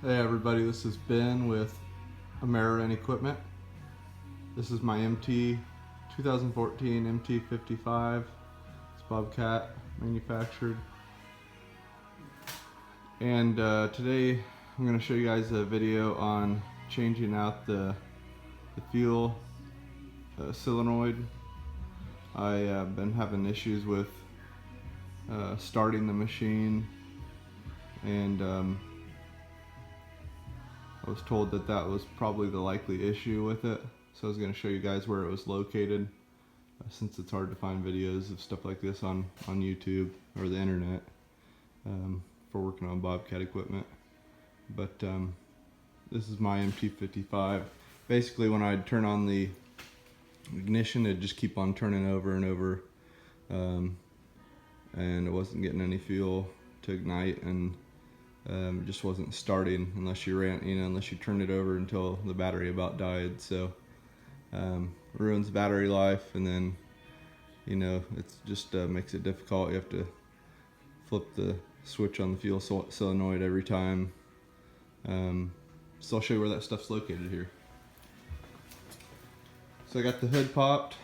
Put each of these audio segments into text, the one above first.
Hey everybody, this is Ben with American Equipment. This is my 2014 MT55. It's Bobcat manufactured. And today I'm going to show you guys a video on changing out the fuel solenoid. I've been having issues with starting the machine, and I was told that that was probably the likely issue with it, so I was going to show you guys where it was located, since it's hard to find videos of stuff like this on YouTube or the internet for working on Bobcat equipment. But this is my MT55. Basically, when I'd turn on the ignition, it'd just keep on turning over and over, and it wasn't getting any fuel to ignite, and it just wasn't starting unless you unless you turned it over until the battery about died. So ruins battery life, and then it's just makes it difficult. You have to flip the switch on the fuel solenoid every time. So I'll show you where that stuff's located here. So I got the hood popped,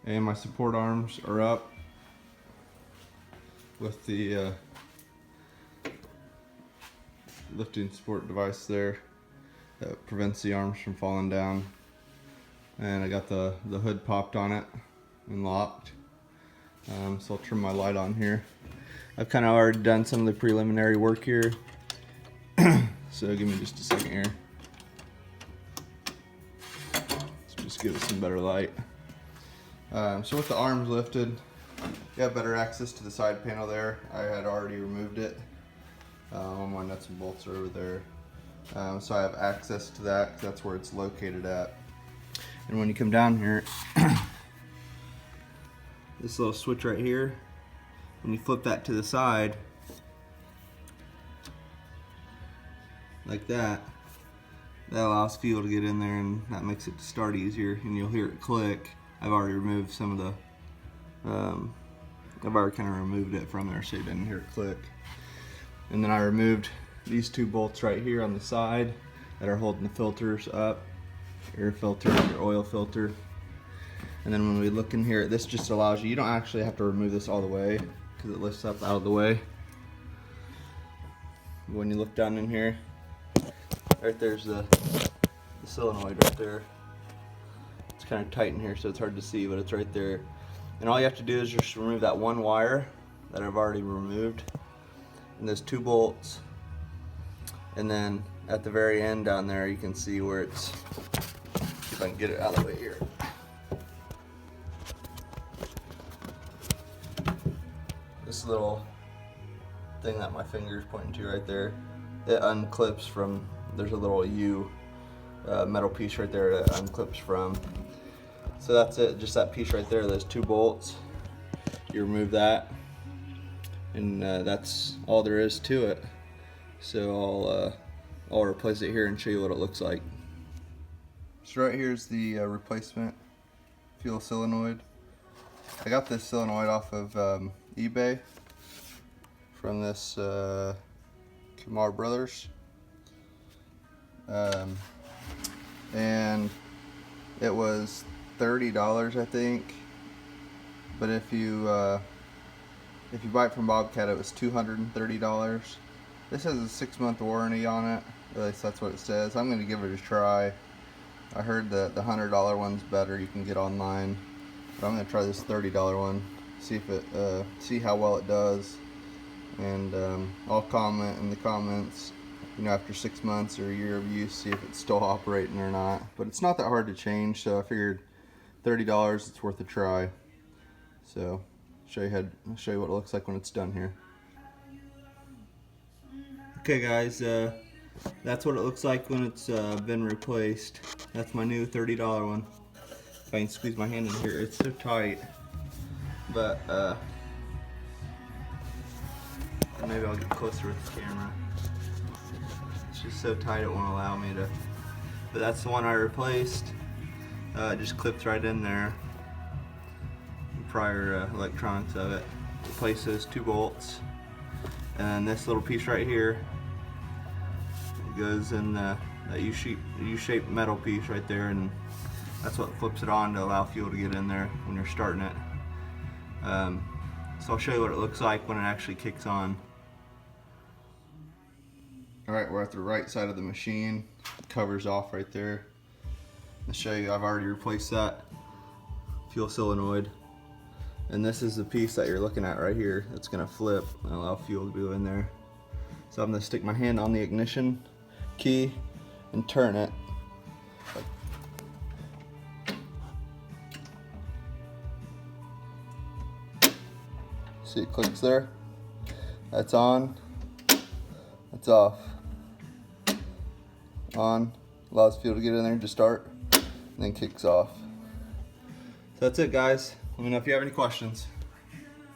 and my support arms are up with the lifting support device there that prevents the arms from falling down. And I got the hood popped on it and locked. So I'll turn my light on here. I've kind of already done some of the preliminary work here. So give me just a second here. Let's just give it some better light. So with the arms lifted, you have better access to the side panel there. I had already removed it. All my nuts and bolts are over there. So I have access to that because that's where it's located at. And when you come down here, this little switch right here, when you flip that to the side, like that, that allows fuel to get in there, and that makes it start easier, and you'll hear it click. I've already removed some of the, I've already kind of removed it from there so you didn't hear it click. And then I removed these two bolts right here on the side that are holding the filters up, air filter and your oil filter. And then when we look in here, this just allows you don't actually have to remove this all the way because it lifts up out of the way. When you look down in here, right there's the solenoid right there. It's kind of tight in here, so it's hard to see, but it's right there. And all you have to do is just remove that one wire that I've already removed, and there's two bolts, and then at the very end down there you can see where it's, see if I can get it out of the way here. This little thing that my finger is pointing to right there, it unclips from, there's a little U metal piece right there that unclips from. So that's it, just that piece right there, those two bolts. You remove that, and that's all there is to it. So I'll replace it here and show you what it looks like. So right here is the replacement fuel solenoid. I got this solenoid off of eBay from this Kumar Brothers, and it was $30, I think. But if you buy it from Bobcat, it was $230. This has a 6-month warranty on it. At least that's what it says. I'm going to give it a try. I heard that the $100 one's better, you can get online. But I'm going to try this $30 one, see if it, see how well it does. And I'll comment in the comments, after 6 months or a year of use, see if it's still operating or not. But it's not that hard to change, so I figured $30, it's worth a try. So I'll show you what it looks like when it's done here. Okay guys, that's what it looks like when it's been replaced. That's my new $30 one. If I can squeeze my hand in here, it's so tight. But maybe I'll get closer with the camera. It's just so tight it won't allow me to. But that's the one I replaced. It just clips right in there. Prior electronics of it. Replace those two bolts, and this little piece right here goes in that U-shaped metal piece right there, and that's what flips it on to allow fuel to get in there when you're starting it. So I'll show you what it looks like when it actually kicks on. Alright, we're at the right side of the machine. Cover's off right there. I'll show you, I've already replaced that fuel solenoid. And this is the piece that you're looking at right here. It's going to flip and allow fuel to go in there. So I'm going to stick my hand on the ignition key and turn it. See, it clicks there. That's on. That's off. On. Allows fuel to get in there to start. And then kicks off. So that's it, guys. Let me know if you have any questions.